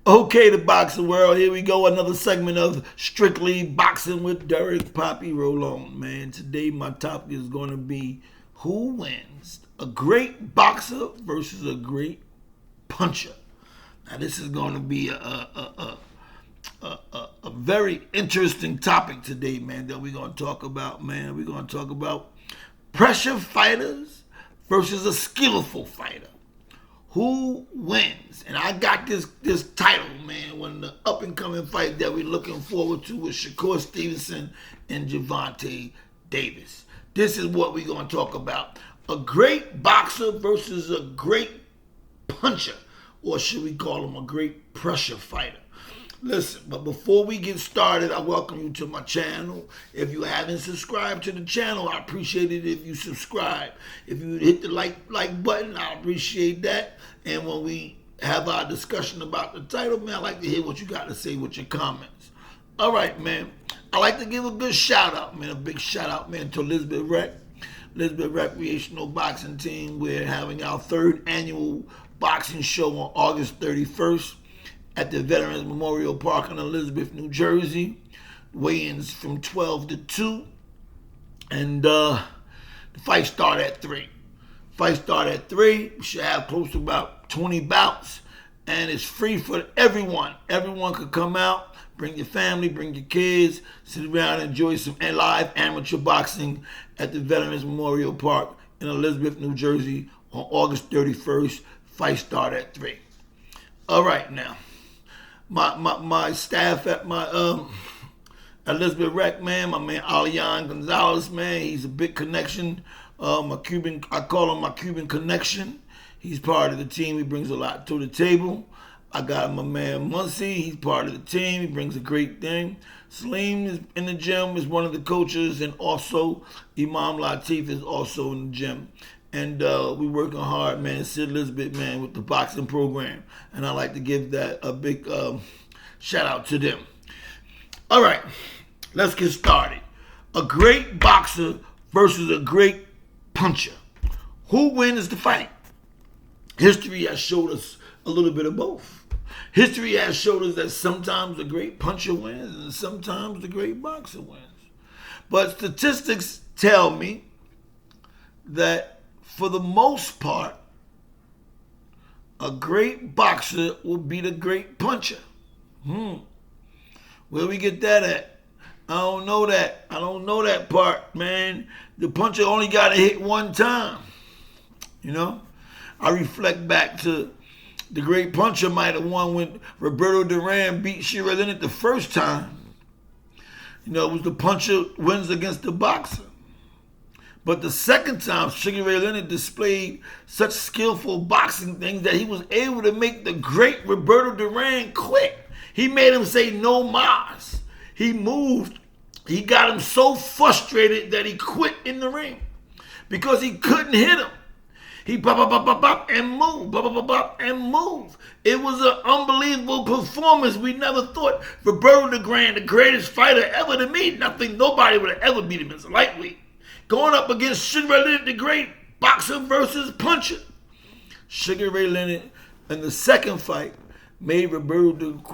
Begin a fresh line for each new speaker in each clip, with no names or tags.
Okay, the boxing world, here we go. Another segment of Strictly Boxing with Derek Poppy Rolon. Man, today my topic is going to be who wins, a great boxer versus a great puncher. Now, this is going to be a very interesting topic today, man, that we're going to talk about, man. We're going to talk about pressure fighters versus a skillful fighter. Who wins? And I got this title, man, one of the up and coming fight that we're looking forward to with Shakur Stevenson and Gervonta Davis. This is what we're going to talk about. A great boxer versus a great puncher, or should we call him a great pressure fighter? Listen, but before we get started, I welcome you to my channel. If you haven't subscribed to the channel, I appreciate it if you subscribe. If you hit the like button, I appreciate that. And when we have our discussion about the title, man, I like to hear what you got to say with your comments. All right, man. I like to give a good shout out, man, a big shout out, man, to Elizabeth Recreational Boxing Team. We're having our third annual boxing show on August 31st. At the Veterans Memorial Park in Elizabeth, New Jersey. Weigh-ins from 12 to 2. And the fight start at 3. Fight start at 3. We should have close to about 20 bouts. And it's free for everyone. Everyone could come out. Bring your family, bring your kids. Sit around and enjoy some live amateur boxing at the Veterans Memorial Park in Elizabeth, New Jersey on August 31st. Fight start at 3. All right, now. My staff at my Elizabeth Rec, man, my man Alian Gonzalez, man, he's a big connection. I call him my Cuban connection. He's part of the team. He brings a lot to the table. I got my man Muncie. He's part of the team. He brings a great thing. Salim is in the gym, is one of the coaches, and also Imam Latif is also in the gym. And we working hard, man. Sid Elizabeth, man, with the boxing program. And I like to give that a big shout out to them. All right, let's get started. A great boxer versus a great puncher. Who wins the fight? History has showed us a little bit of both. History has showed us that sometimes the great puncher wins and sometimes the great boxer wins. But statistics tell me that for the most part, a great boxer will beat a great puncher. Where we get that at? I don't know that. I don't know that part, man. The puncher only got to hit one time. You know? I reflect back to the great puncher might have won when Roberto Duran beat Sugar Leonard the first time. You know, it was the puncher wins against the boxer. But the second time, Sugar Ray Leonard displayed such skillful boxing things that he was able to make the great Roberto Duran quit. He made him say no mas. He moved. He got him so frustrated that he quit in the ring because he couldn't hit him. He bop and move, bop and move. It was an unbelievable performance. We never thought Roberto Duran, the greatest fighter ever to me, nobody would have ever beat him as a lightweight. Going up against Sugar Ray Leonard, the great boxer versus puncher. Sugar Ray Leonard in the second fight made Roberto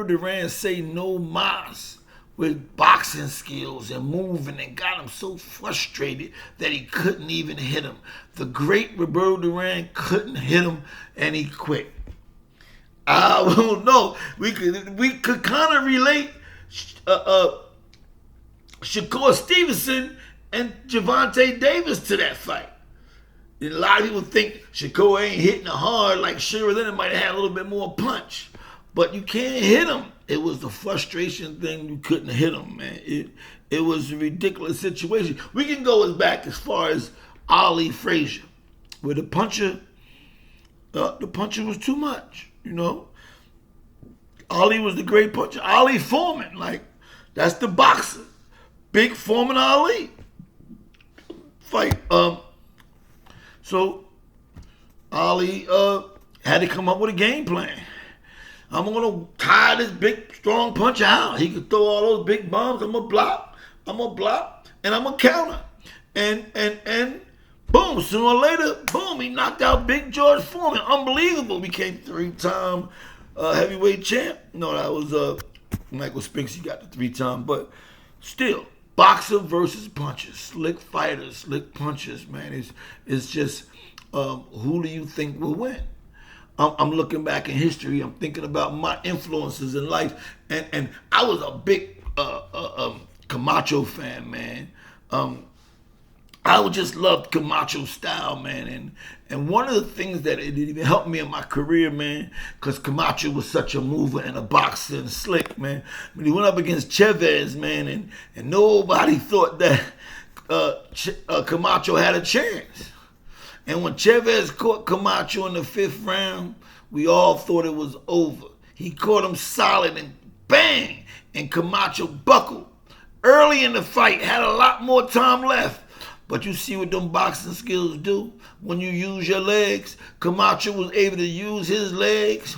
Duran say no mas with boxing skills and moving and got him so frustrated that he couldn't even hit him. The great Roberto Duran couldn't hit him and he quit. I don't know. We could kind of relate Shakur Stevenson and Gervonta Davis to that fight. And a lot of people think Shakur ain't hitting it hard like Sugar Leonard might have had a little bit more punch. But you can't hit him. It was the frustration thing. You couldn't hit him, man. It was a ridiculous situation. We can go back as far as Ali Frazier, where the puncher was too much, you know. Ali was the great puncher. Ali Foreman, like, that's the boxer. Big Foreman Ali fight. So Ali had to come up with a game plan. I'm gonna tire this big, strong puncher out. He could throw all those big bombs. I'm gonna block, and I'm gonna counter. And boom, sooner or later, boom, he knocked out Big George Foreman. Unbelievable. Became three-time heavyweight champ. No, that was Michael Spinks. He got the 3-time, but still, boxer versus puncher, slick fighters, slick punchers. Man, it's just who do you think will win? I'm looking back in history. I'm thinking about my influences in life, and I was a big Camacho fan, man. I would just love Camacho style, man. And one of the things that it even helped me in my career, man, because Camacho was such a mover and a boxer and slick, man. When he went up against Chavez, man, and nobody thought that Camacho had a chance. And when Chavez caught Camacho in the 5th round, we all thought it was over. He caught him solid and bang, and Camacho buckled. Early in the fight, had a lot more time left. But you see what them boxing skills do when you use your legs. Camacho was able to use his legs,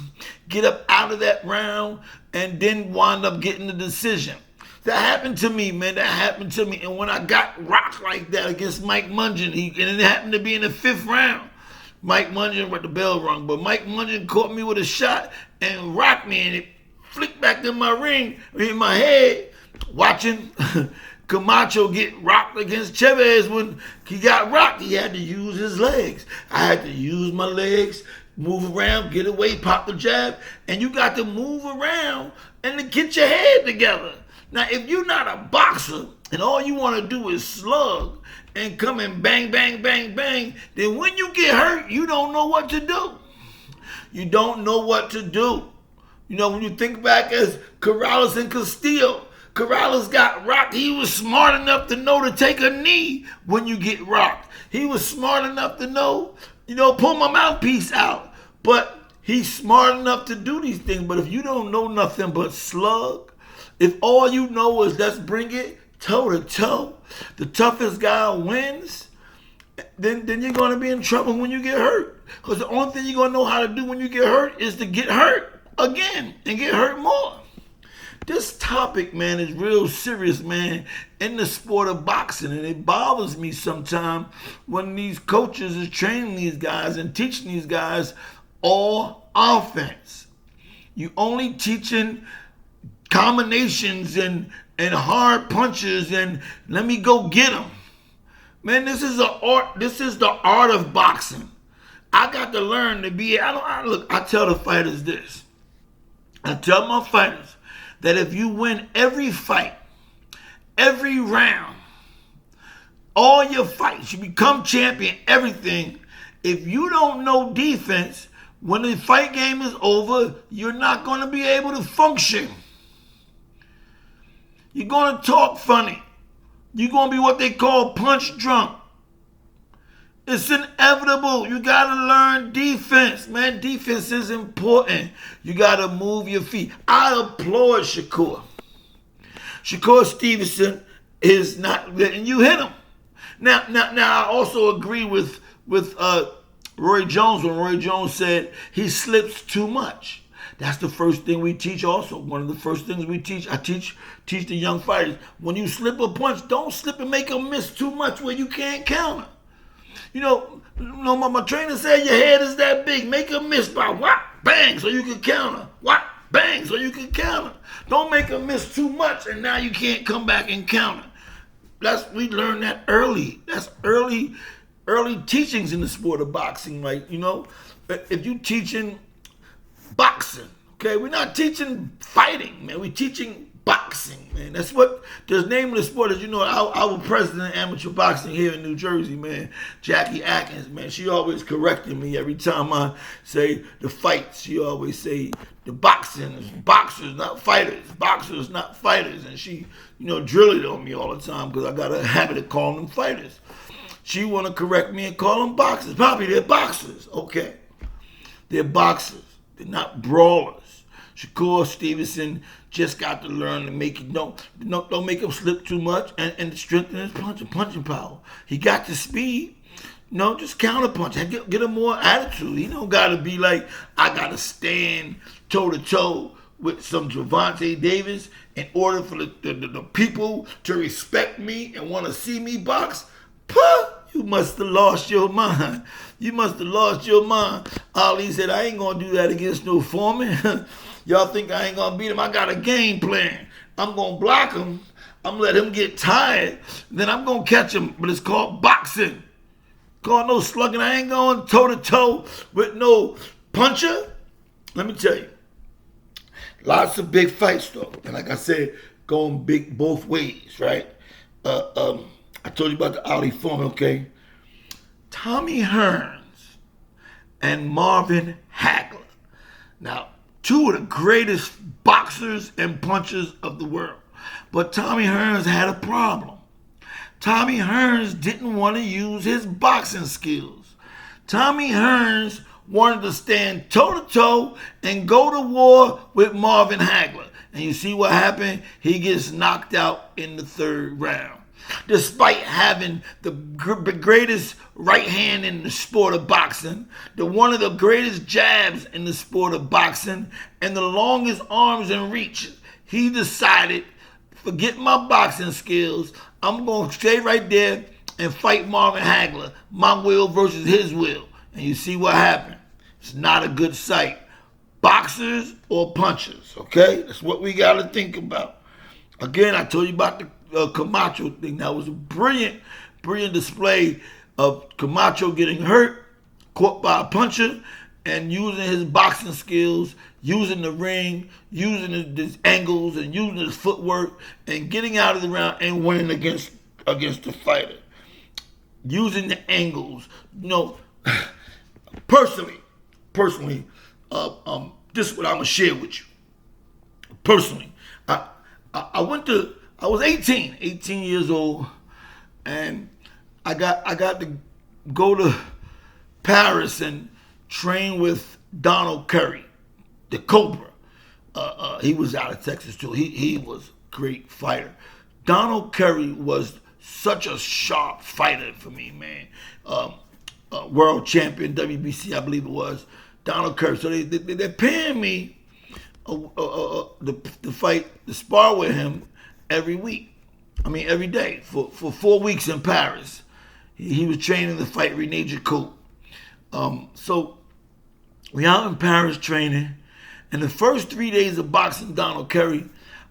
get up out of that round, and then wind up getting the decision. That happened to me, man. That happened to me. And when I got rocked like that against Mike Mungeon, and it happened to be in the 5th round, Mike Mungeon, with the bell rung, but Mike Mungeon caught me with a shot and rocked me, and it flicked back in my ring, in my head, watching Camacho get rocked against Chavez. When he got rocked, he had to use his legs. I had to use my legs, move around, get away, pop the jab, and you got to move around and to get your head together. Now, if you're not a boxer and all you want to do is slug and come and bang, bang, bang, bang, then when you get hurt, you don't know what to do. You don't know what to do. You know, when you think back as Corrales and Castillo, Corrales got rocked. He was smart enough to know to take a knee when you get rocked. He was smart enough to know, pull my mouthpiece out. But he's smart enough to do these things. But if you don't know nothing but slug, if all you know is let's bring it toe to toe, the toughest guy wins, then you're going to be in trouble when you get hurt. Because the only thing you're going to know how to do when you get hurt is to get hurt again and get hurt more. This topic, man, is real serious, man, in the sport of boxing. And it bothers me sometimes when these coaches is training these guys and teaching these guys all offense. You only teaching combinations and hard punches and let me go get them. Man, this is a art. This is the art of boxing. I got to learn to be. I tell the fighters this. I tell my fighters that if you win every fight, every round, all your fights, you become champion, everything. If you don't know defense, when the fight game is over, you're not going to be able to function. You're going to talk funny. You're going to be what they call punch drunk. It's inevitable. You got to learn defense, man. Defense is important. You got to move your feet. I applaud Shakur. Shakur Stevenson is not letting you hit him. Now, I also agree with Roy Jones when Roy Jones said he slips too much. That's the first thing we teach also. One of the first things we teach, I teach the young fighters. When you slip a punch, don't slip and make them miss too much where you can't counter. My trainer said your head is that big. Make them miss by whop, bang, so you can counter. Whop, bang, so you can counter. Don't make them miss too much and now you can't come back and counter. We learned that early. That's early teachings in the sport of boxing. Like, if you teaching boxing, okay? We're not teaching fighting, man. We're teaching boxing, man. That's what the name of the sport is. Our president of amateur boxing here in New Jersey, man, Jackie Atkins, man, she always corrected me every time I say the fights. She always say the boxing is boxers, not fighters. Boxers, not fighters. And she, drill it on me all the time because I got a habit of calling them fighters. She want to correct me and call them boxers. Poppy, they're boxers. Okay. They're boxers. They're not brawlers. Shakur Stevenson just got to learn to make it, don't make him slip too much and strengthen his punching power. He got the speed. Just counter punch. Get him more attitude. He don't got to be like, I got to stand toe to toe with some Gervonta Davis in order for the people to respect me and want to see me box. Puh, You must have lost your mind. You must have lost your mind. Ali said, I ain't going to do that against no Foreman. Y'all think I ain't going to beat him? I got a game plan. I'm going to block him. I'm going to let him get tired. Then I'm going to catch him. But it's called boxing. Called no slugging. I ain't going toe-to-toe with no puncher. Let me tell you. Lots of big fights, though. And like I said, going big both ways, right? I told you about the Ali Foreman, okay? Tommy Hearns and Marvin Hagler. Now, two of the greatest boxers and punchers of the world. But Tommy Hearns had a problem. Tommy Hearns didn't want to use his boxing skills. Tommy Hearns wanted to stand toe-to-toe and go to war with Marvin Hagler. And you see what happened? He gets knocked out in the third round. Despite having the greatest right hand in the sport of boxing, one of the greatest jabs in the sport of boxing, and the longest arms and reach, he decided, forget my boxing skills, I'm going to stay right there and fight Marvin Hagler, my will versus his will. And you see what happened. It's not a good sight. Boxers or punchers, okay? That's what we got to think about. Again, I told you about the Camacho thing. That was a brilliant display of Camacho getting hurt, caught by a puncher, and using his boxing skills, using the ring, using his angles, and using his footwork, and getting out of the round and winning against the fighter. Using the angles. You know, personally, this is what I'm gonna share with you. Personally, I was 18 years old, and I got to go to Paris and train with Donald Curry, the Cobra. He was out of Texas too. He was a great fighter. Donald Curry was such a sharp fighter for me, man. World champion, WBC, I believe it was. Donald Curry. So they're paying me to fight, to spar with him every day for 4 weeks in Paris. He was training to fight Rene Jacob. So we out in Paris training, and the first 3 days of boxing Donald Curry,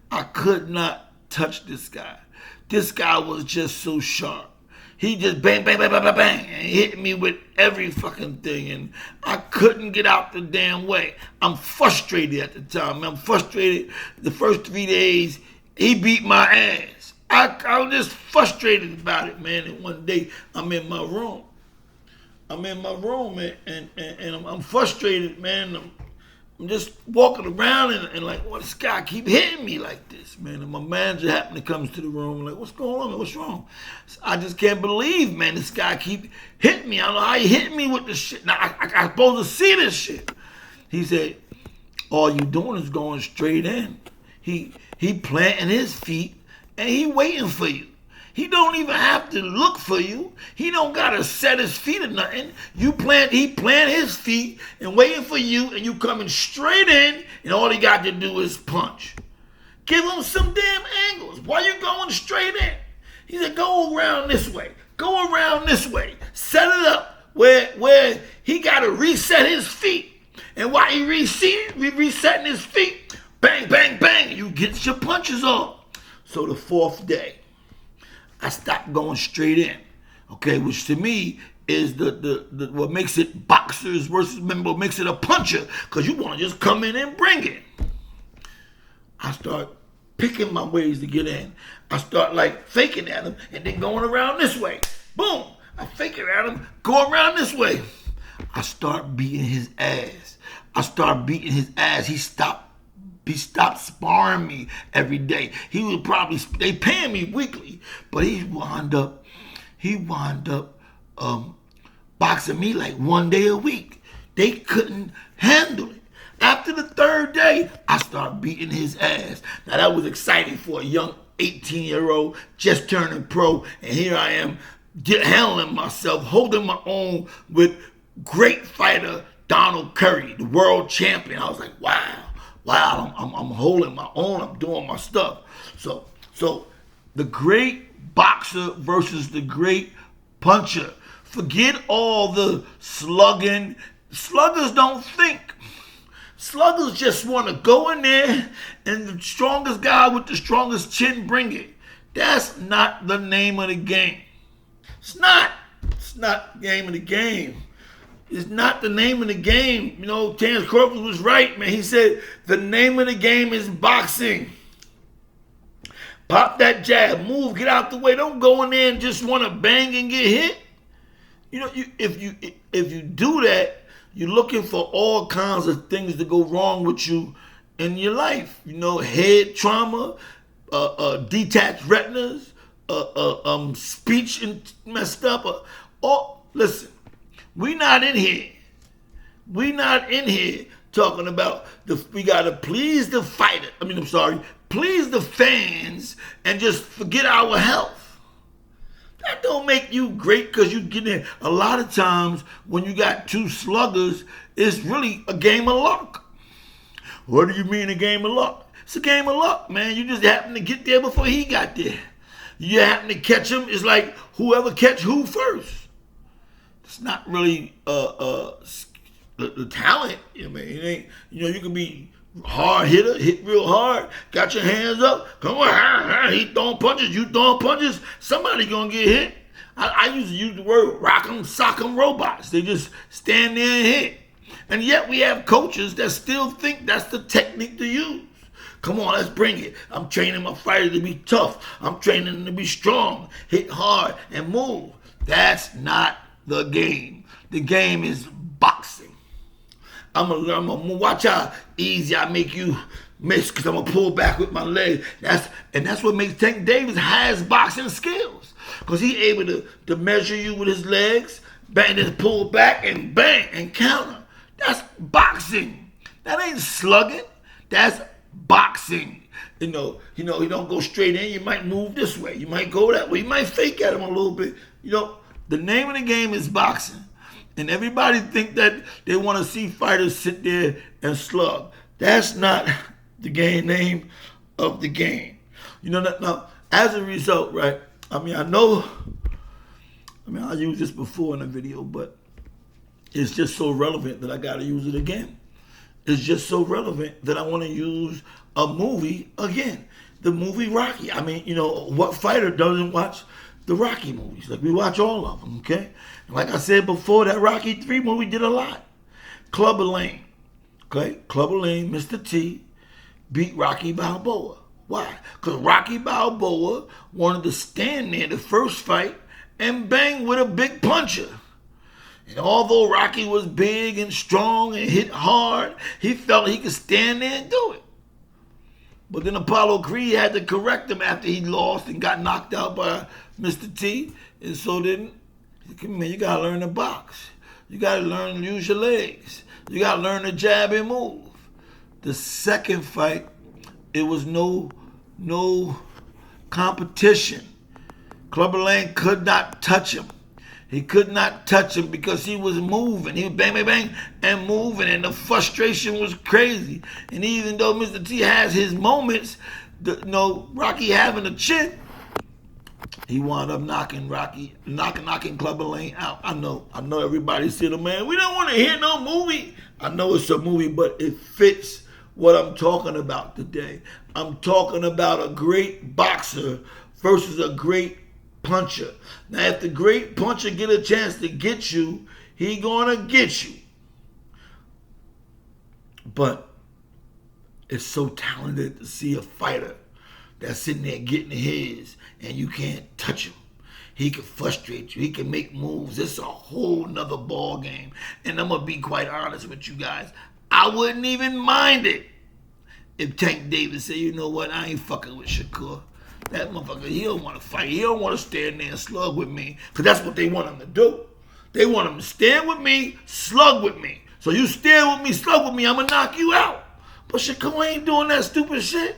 I could not touch this guy. This guy was just so sharp. He just bang, bang, bang, bang, bang, bang, and hit me with every fucking thing, and I couldn't get out the damn way. I'm frustrated at the time. I'm frustrated. The first 3 days, he beat my ass. I was just frustrated about it, man. And one day, I'm in my room, and I'm frustrated, man. I'm just walking around and like, well, this guy keep hitting me like this, man. And my manager happened to come to the room, like, what's going on, man? What's wrong? I just can't believe, man, this guy keep hitting me. I don't know how he hit me with this shit. Now, I'm supposed to see this shit. He said, all you doing is going straight in. He planting his feet, and he waiting for you. He don't even have to look for you. He don't gotta set his feet or nothing. He plant his feet and waiting for you, and you coming straight in, and all he got to do is punch. Give him some damn angles. Why you going straight in? He said, go around this way. Go around this way. Set it up where he gotta reset his feet. And while he resetting his feet, bang, bang, bang, you get your punches off. So the 4th day, I stopped going straight in, okay, which to me is the what makes it boxers versus what makes it a puncher, because you want to just come in and bring it. I start picking my ways to get in. I start like faking at him and then going around this way. Boom! I fake it at him, go around this way. I start beating his ass. He stopped sparring me every day. He was probably, they paying me weekly, but he wound up boxing me like 1 day a week. They couldn't handle it. After the 3rd day, I started beating his ass. Now that was exciting for a young 18-year-old just turning pro, and here I am handling myself, holding my own with great fighter Donald Curry, the world champion. I was like, wow, I'm holding my own. I'm doing my stuff. So the great boxer versus the great puncher. Forget all the slugging. Sluggers don't think. Sluggers just want to go in there and the strongest guy with the strongest chin bring it. That's not the name of the game. It's not. It's not the name of the game. It's not the name of the game. You know, Terrence Crawford was right, man. He said the name of the game is boxing. Pop that jab, move, get out the way. Don't go in there and just want to bang and get hit. You know, if you do that, you're looking for all kinds of things to go wrong with you in your life. You know, head trauma, detached retinas, speech messed up. Listen, we not in here. We not in here talking about we gotta please the fighter. Please the fans and just forget our health. That don't make you great because you get in. A lot of times when you got two sluggers, it's really a game of luck. What do you mean a game of luck? It's a game of luck, man. You just happen to get there before he got there. You happen to catch him. It's like whoever catch who first. It's not really the talent. I mean, it ain't. You know, you can be hard hitter, hit real hard, got your hands up. Come on, he throwing punches, you throwing punches. Somebody gonna get hit. I used to use the word rock 'em, sock 'em robots. They just stand there and hit. And yet we have coaches that still think that's the technique to use. Come on, let's bring it. I'm training my fighter to be tough. I'm training them to be strong, hit hard, and move. That's not the game. The game is boxing. I'm gonna watch how easy I make you miss because I'm gonna pull back with my leg. That's what makes Tank Davis has boxing skills. Because he's able to measure you with his legs, bang, then pull back and bang and counter. That's boxing. That ain't slugging. That's boxing. You know, you don't go straight in. You might move this way. You might go that way. You might fake at him a little bit. You know, the name of the game is boxing. And everybody think that they want to see fighters sit there and slug. That's not the name of the game. You know, now, as a result, right, I used this before in a video, but it's just so relevant that I got to use it again. It's just so relevant that I want to use a movie again. The movie Rocky. I mean, you know, what fighter doesn't watch the Rocky movies? Like, we watch all of them, okay? And like I said before, that Rocky 3 movie did a lot. Clubber Lang, okay? Clubber Lang, Mr. T, beat Rocky Balboa. Why? Because Rocky Balboa wanted to stand there the first fight and bang with a big puncher. And although Rocky was big and strong and hit hard, he felt he could stand there and do it. But then Apollo Creed had to correct him after he lost and got knocked out by Mr. T. And so then, man, you got to learn to box. You got to learn to use your legs. You got to learn to jab and move. The second fight, it was no competition. Clubber Lang could not touch him. He could not touch him because he was moving. He was bang, bang, bang, and moving, and the frustration was crazy. And even though Mr. T has his moments, Rocky having a chin, he wound up knocking Clubber Lang out. I know everybody said, man, we don't want to hear no movie. I know it's a movie, but it fits what I'm talking about today. I'm talking about a great boxer versus a great puncher. Now, if the great puncher get a chance to get you, he gonna get you. But it's so talented to see a fighter that's sitting there getting his and you can't touch him. He can frustrate you. He can make moves. It's a whole nother ball game. And I'm gonna be quite honest with you guys. I wouldn't even mind it if Tank Davis said, you know what, I ain't fucking with Shakur. That motherfucker, he don't want to fight. He don't want to stand there and slug with me. Because that's what they want him to do. They want him to stand with me, slug with me. So you stand with me, slug with me, I'm going to knock you out. But Shakur ain't doing that stupid shit.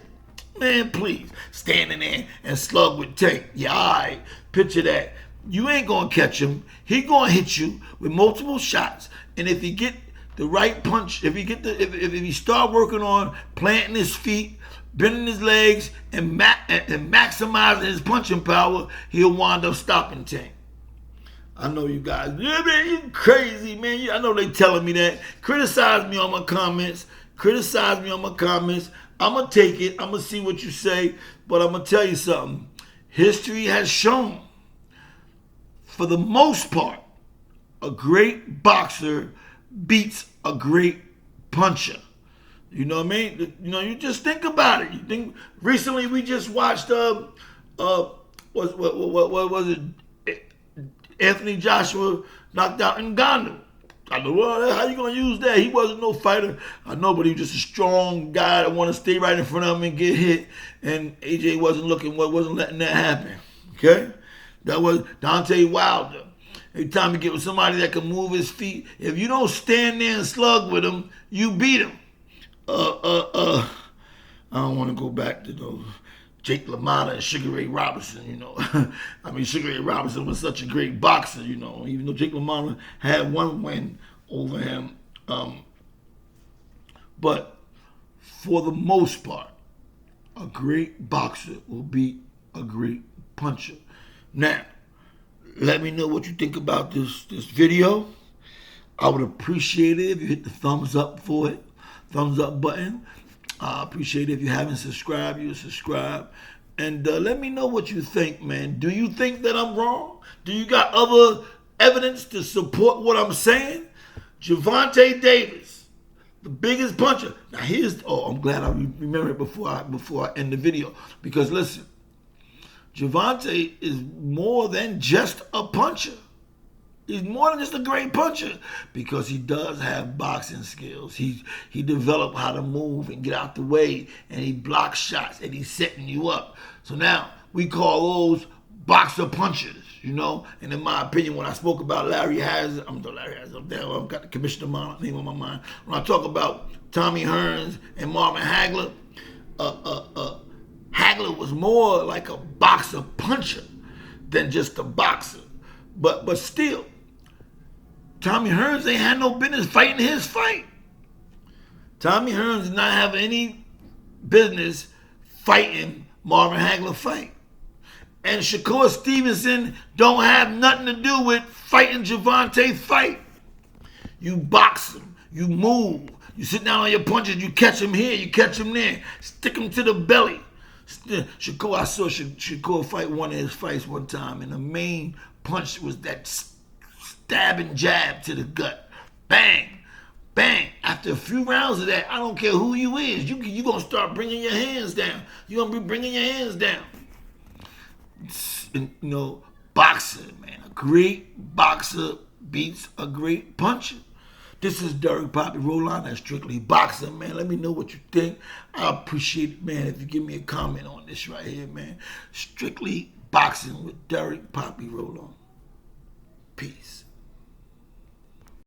Man, please. Standing there and slug with Tank. Yeah, all right. Picture that. You ain't going to catch him. He going to hit you with multiple shots. And if he get the right punch, if he start working on planting his feet, bending his legs, and maximizing his punching power, he'll wind up stopping Tank. I know you guys, yeah, man, you crazy, man. I know they telling me that. Criticize me on my comments. Criticize me on my comments. I'm going to take it. I'm going to see what you say. But I'm going to tell you something. History has shown, for the most part, a great boxer beats a great puncher. You know what I mean? You know, you just think about it. You think recently we just watched what was it? Anthony Joshua knocked out Ngannou. I know, well, how you gonna use that? He wasn't no fighter. I know, but he was just a strong guy that want to stay right in front of him and get hit. And AJ wasn't letting that happen. Okay, that was Deontay Wilder. Every time you get with somebody that can move his feet, if you don't stand there and slug with him, you beat him. I don't want to go back to those Jake LaMotta and Sugar Ray Robinson, you know. I mean, Sugar Ray Robinson was such a great boxer, you know, even though Jake LaMotta had one win over him. But for the most part, a great boxer will beat a great puncher. Now, let me know what you think about this video. I would appreciate it if you hit the thumbs up for it, thumbs up button. I appreciate it if you haven't subscribed, you subscribe. And let me know what you think, man. Do you think that I'm wrong? Do you got other evidence to support what I'm saying? Gervonta Davis, the biggest puncher. Now I'm glad I remember it before I end the video. Because listen, Gervonta is more than just a puncher. He's more than just a great puncher because he does have boxing skills. He developed how to move and get out the way, and he blocks shots, and he's setting you up. So now we call those boxer punchers, you know. And in my opinion, when I spoke about Larry Hazard, I've got the commissioner name on my mind. When I talk about Tommy Hearns and Marvin Hagler, Hagler was more like a boxer puncher than just a boxer. But still, Tommy Hearns ain't had no business fighting his fight. Tommy Hearns did not have any business fighting Marvin Hagler fight. And Shakur Stevenson don't have nothing to do with fighting Gervonta fight. You box him, you move, you sit down on your punches, you catch him here, you catch him there, stick him to the belly. I saw Shakur fight one of his fights one time, and the main punch was that stabbing jab to the gut. Bang, bang. After a few rounds of that, I don't care who you is, you going to start bringing your hands down. You're going to be bringing your hands down. You know, boxing, man. A great boxer beats a great puncher. This is Derek Poppy Rollon. That's Strictly Boxing, man. Let me know what you think. I appreciate it, man, if you give me a comment on this right here, man. Strictly Boxing with Derek Poppy Rollon. Peace.